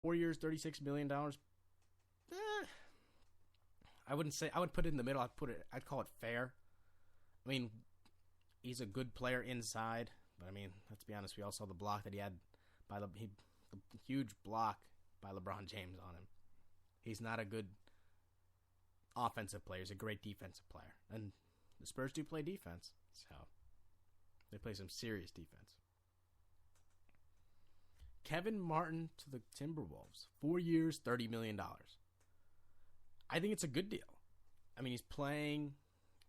4 years, $36 million. I wouldn't say, I would put it in the middle. I'd call it fair. I mean, he's a good player inside, but I mean, let's be honest, we all saw the block that he had the huge block by LeBron James on him. He's not a good offensive player. He's a great defensive player. And the Spurs do play defense, so they play some serious defense. Kevin Martin to the Timberwolves. 4 years, $30 million. I think it's a good deal. I mean, he's playing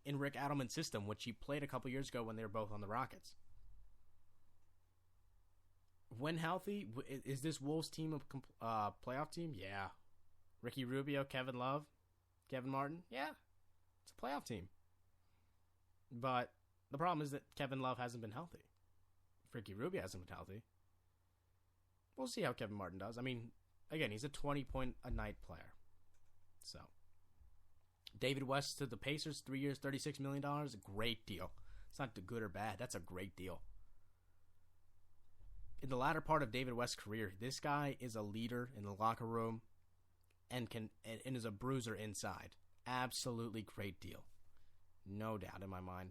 in Rick Adelman's system, which he played a couple years ago when they were both on the Rockets. When healthy, is this Wolves team a playoff team? Yeah. Ricky Rubio, Kevin Love, Kevin Martin? Yeah. It's a playoff team. But the problem is that Kevin Love hasn't been healthy. Ricky Rubio hasn't been healthy. We'll see how Kevin Martin does. I mean, again, he's a 20-point-a-night player. So, David West to the Pacers, 3 years, $36 million. A great deal. It's not good or bad. That's a great deal. In the latter part of David West's career, this guy is a leader in the locker room and is a bruiser inside. Absolutely great deal. No doubt in my mind.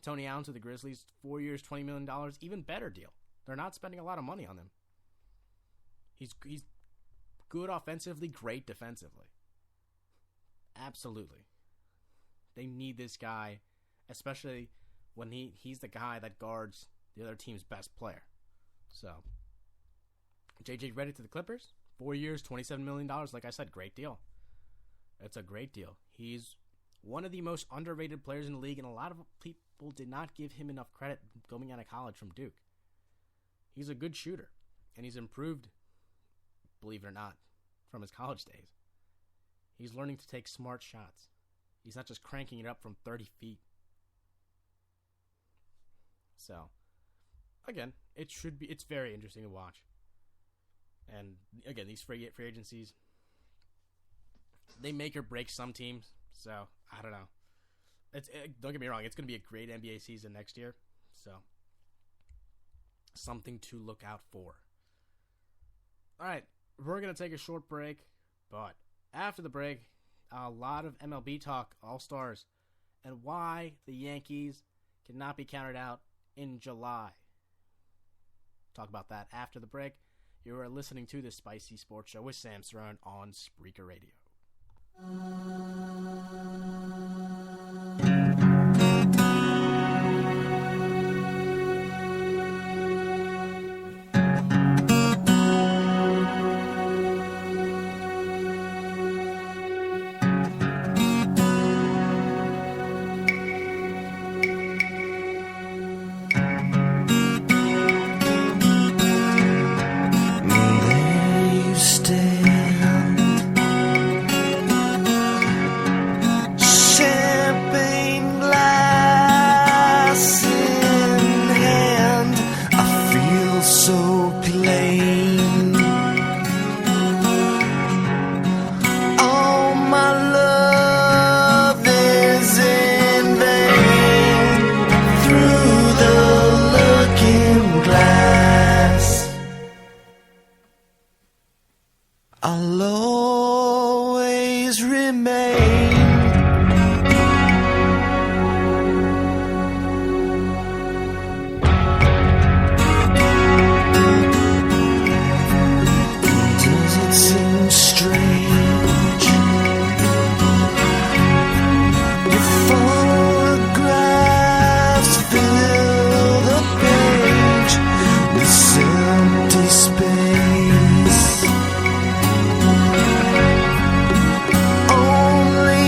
Tony Allen to the Grizzlies, 4 years, $20 million. Even better deal. They're not spending a lot of money on him. He's good offensively, great defensively. Absolutely. They need this guy, especially when he's the guy that guards the other team's best player. So, JJ Redick to the Clippers, 4 years, $27 million. Like I said, great deal. It's a great deal. He's one of the most underrated players in the league, and a lot of people did not give him enough credit going out of college from Duke. He's a good shooter, and he's improved, believe it or not, from his college days. He's learning to take smart shots. He's not just cranking it up from 30 feet. So, again, it's very interesting to watch. And again, these free agencies, they make or break some teams. So, I don't know. Don't get me wrong, it's going to be a great NBA season next year. So, something to look out for. All right, we're going to take a short break, but after the break, a lot of MLB talk, All-Stars, and why the Yankees cannot be counted out in July. Talk about that after the break. You are listening to the Spicy Sports Show with Sam Cerrone on Spreaker Radio. Only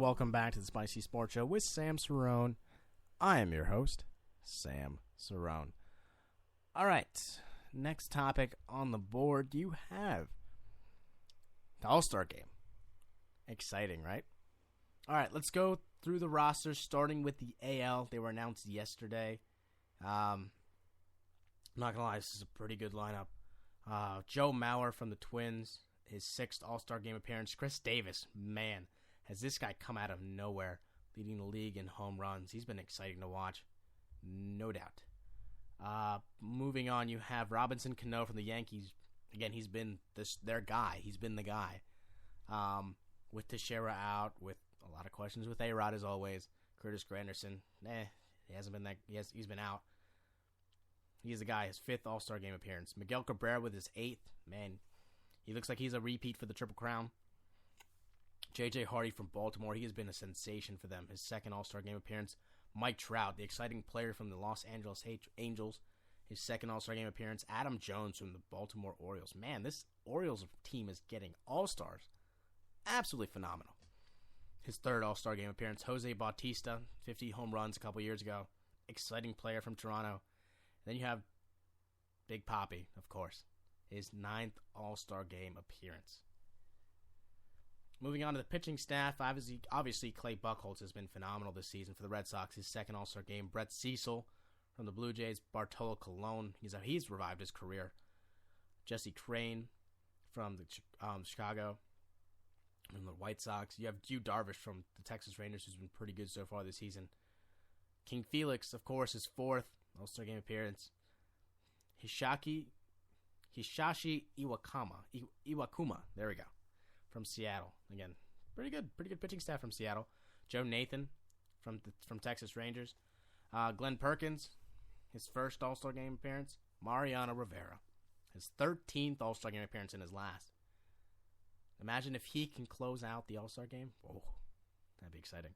welcome back to the Spicy Sports Show with Sam Cerrone. I am your host, Sam Cerrone. All right, next topic on the board, you have the All-Star Game. Exciting, right? All right, let's go through the rosters, starting with the AL. They were announced yesterday. I'm not going to lie, this is a pretty good lineup. Joe Mauer from the Twins, his 6th All-Star Game appearance. Chris Davis, man, has this guy come out of nowhere, leading the league in home runs. He's been exciting to watch, no doubt. Moving on, you have Robinson Cano from the Yankees. Again, he's been their guy. He's been the guy. With Teixeira out, with a lot of questions with A-Rod as always. Curtis Granderson, he hasn't been that. He's been out. He's the guy. His 5th All-Star Game appearance. Miguel Cabrera with his 8th. Man, he looks like he's a repeat for the Triple Crown. J.J. Hardy from Baltimore. He has been a sensation for them. His 2nd All-Star Game appearance. Mike Trout, the exciting player from the Los Angeles Angels. His 2nd All-Star Game appearance. Adam Jones from the Baltimore Orioles. Man, this Orioles team is getting All-Stars. Absolutely phenomenal. His 3rd All-Star Game appearance. Jose Bautista, 50 home runs a couple years ago. Exciting player from Toronto. Then you have Big Papi, of course. His 9th All-Star Game appearance. Moving on to the pitching staff, obviously Clay Buchholz has been phenomenal this season for the Red Sox. His 2nd All-Star Game. Brett Cecil from the Blue Jays. Bartolo Colon, he's revived his career. Jesse Crane from the Chicago. From the White Sox. You have Yu Darvish from the Texas Rangers, who's been pretty good so far this season. King Felix, of course, his 4th All-Star Game appearance. Hisashi Iwakuma, there we go, from Seattle. Again, pretty good pitching staff from Seattle. Joe Nathan from Texas Rangers. Glenn Perkins, his 1st All-Star Game appearance. Mariano Rivera, his 13th All-Star Game appearance in his last. Imagine if he can close out the All-Star Game. Oh, that'd be exciting.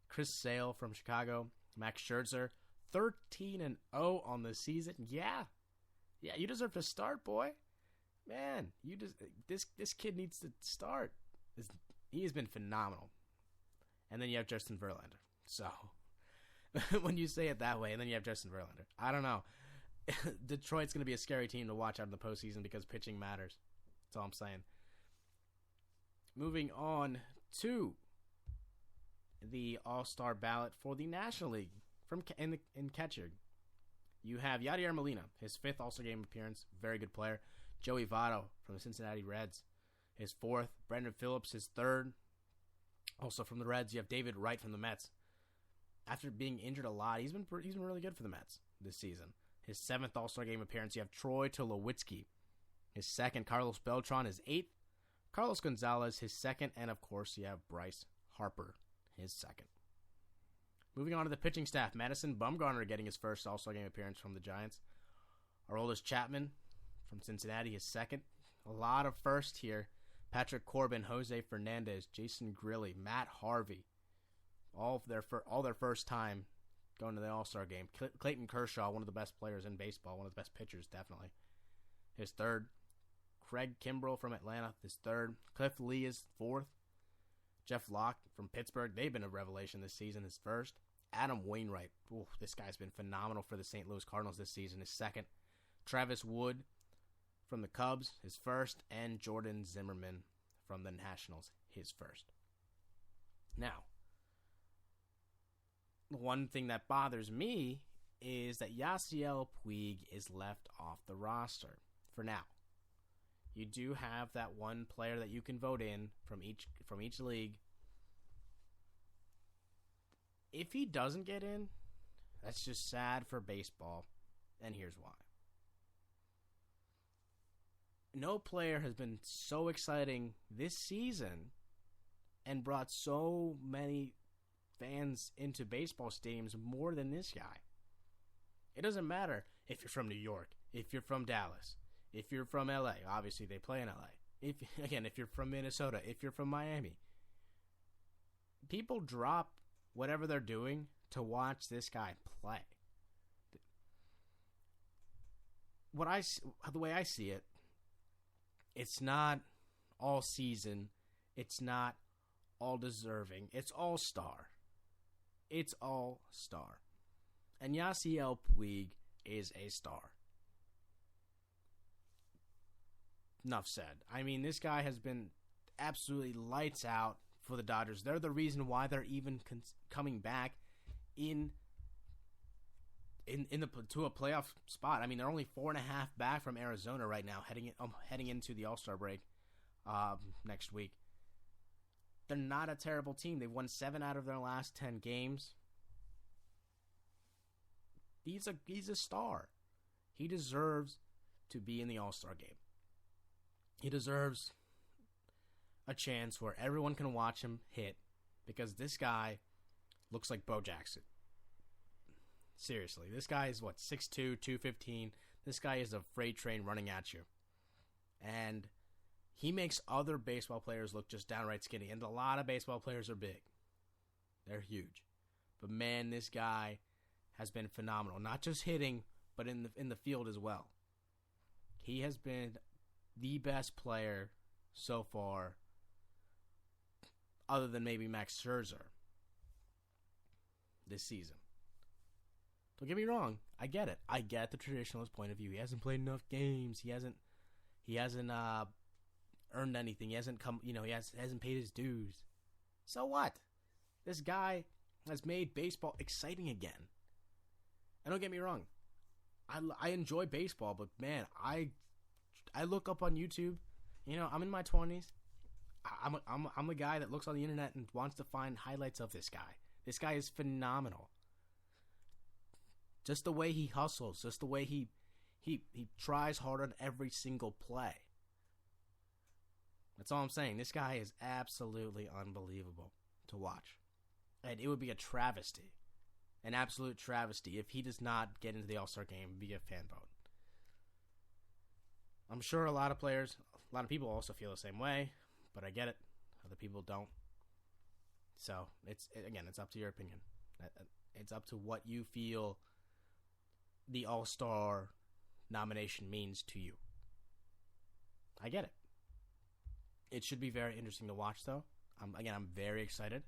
Chris Sale from Chicago. Max Scherzer, 13-0 on the season. Yeah, you deserve to start, boy. Man, this kid needs to start. He has been phenomenal. And then you have Justin Verlander. So, when you say it that way, and then you have Justin Verlander, I don't know. Detroit's going to be a scary team to watch out in the postseason because pitching matters. That's all I'm saying. Moving on to the All-Star ballot for the National League in catcher. You have Yadier Molina, his 5th All-Star Game appearance, very good player. Joey Votto from the Cincinnati Reds, his 4th. Brendan Phillips, his 3rd. Also from the Reds, you have David Wright from the Mets. After being injured a lot, he's been really good for the Mets this season. His 7th All-Star Game appearance, you have Troy Tulowitzki, his 2nd. Carlos Beltran, his 8th. Carlos Gonzalez, his 2nd, and of course you have Bryce Harper, his 2nd. Moving on to the pitching staff, Madison Bumgarner getting his 1st All-Star Game appearance from the Giants. Aroldis Chapman from Cincinnati, his 2nd. A lot of first here. Patrick Corbin, Jose Fernandez, Jason Grilli, Matt Harvey. All their first time going to the All-Star Game. Clayton Kershaw, one of the best players in baseball, one of the best pitchers, definitely. His 3rd. Craig Kimbrell from Atlanta, his 3rd. Cliff Lee is 4th. Jeff Locke from Pittsburgh, they've been a revelation this season, his 1st. Adam Wainwright, this guy's been phenomenal for the St. Louis Cardinals this season, his 2nd. Travis Wood from the Cubs, his 1st. And Jordan Zimmerman from the Nationals, his 1st. Now, one thing that bothers me is that Yasiel Puig is left off the roster for now. You do have that one player that you can vote in from each league. If he doesn't get in, that's just sad for baseball, and here's why. No player has been so exciting this season and brought so many fans into baseball stadiums more than this guy. It doesn't matter if you're from New York, if you're from Dallas, if you're from LA, obviously they play in LA. If you're from Minnesota, if you're from Miami. People drop whatever they're doing to watch this guy play. The way I see it, it's not all season. It's not all deserving. It's all-star. It's all-star. And Yasiel Puig is a star. Enough said. I mean, this guy has been absolutely lights out for the Dodgers. They're the reason why they're even coming back to a playoff spot. I mean, they're only 4.5 back from Arizona right now, heading into the All-Star break next week. They're not a terrible team. They've won 7 out of their last 10 games. He's a star. He deserves to be in the All-Star game. He deserves a chance where everyone can watch him hit, because this guy looks like Bo Jackson. Seriously, this guy is 6'2", 215. This guy is a freight train running at you. And he makes other baseball players look just downright skinny. And a lot of baseball players are big. They're huge. But man, this guy has been phenomenal. Not just hitting, but in the field as well. He has been the best player so far, other than maybe Max Scherzer, this season. Don't get me wrong. I get it. I get the traditionalist point of view. He hasn't played enough games. He hasn't earned anything. He hasn't hasn't paid his dues. So what? This guy has made baseball exciting again. And don't get me wrong. I enjoy baseball, but man, I look up on YouTube. I'm in my 20s. I'm a guy that looks on the internet and wants to find highlights of this guy. This guy is phenomenal. Just the way he hustles, just the way he tries hard on every single play. That's all I'm saying. This guy is absolutely unbelievable to watch. And it would be a travesty, an absolute travesty, if he does not get into the All-Star game via fan vote. I'm sure a lot of people also feel the same way, but I get it. Other people don't. So, it's up to your opinion. It's up to what you feel the All-Star nomination means to you. I get it. It should be very interesting to watch, though. I'm very excited.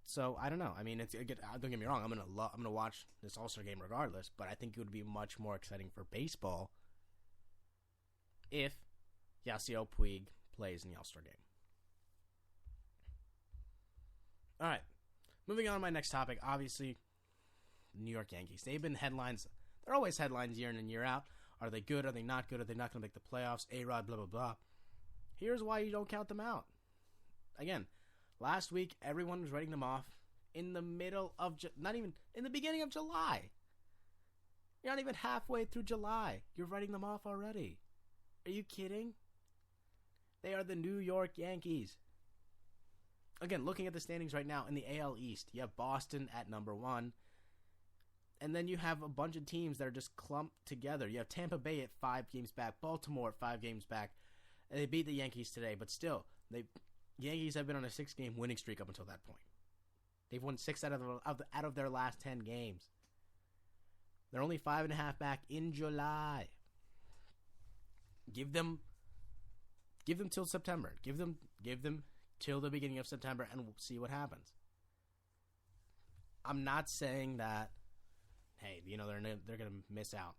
So, I don't know. I mean, don't get me wrong. I'm gonna watch this All-Star game regardless, but I think it would be much more exciting for baseball if Yasiel Puig plays in the All-Star game. All right. Moving on to my next topic, obviously, New York Yankees. They've been headlines. They're always headlines year in and year out. Are they good? Are they not good? Are they not going to make the playoffs? A-Rod, blah, blah, blah. Here's why you don't count them out. Again, last week, everyone was writing them off in the middle of, not even, in the beginning of July. You're not even halfway through July. You're writing them off already. Are you kidding? They are the New York Yankees. Again, looking at the standings right now in the AL East, you have Boston at number 1. And then you have a bunch of teams that are just clumped together. You have Tampa Bay at 5 games back, Baltimore at 5 games back. And they beat the Yankees today, but still, Yankees have been on a 6-game winning streak up until that point. They've won 6 out of their last 10 games. They're only 5.5 back in July. Give them till September. Give them till the beginning of September, and we'll see what happens. I'm not saying that, hey, they're going to miss out.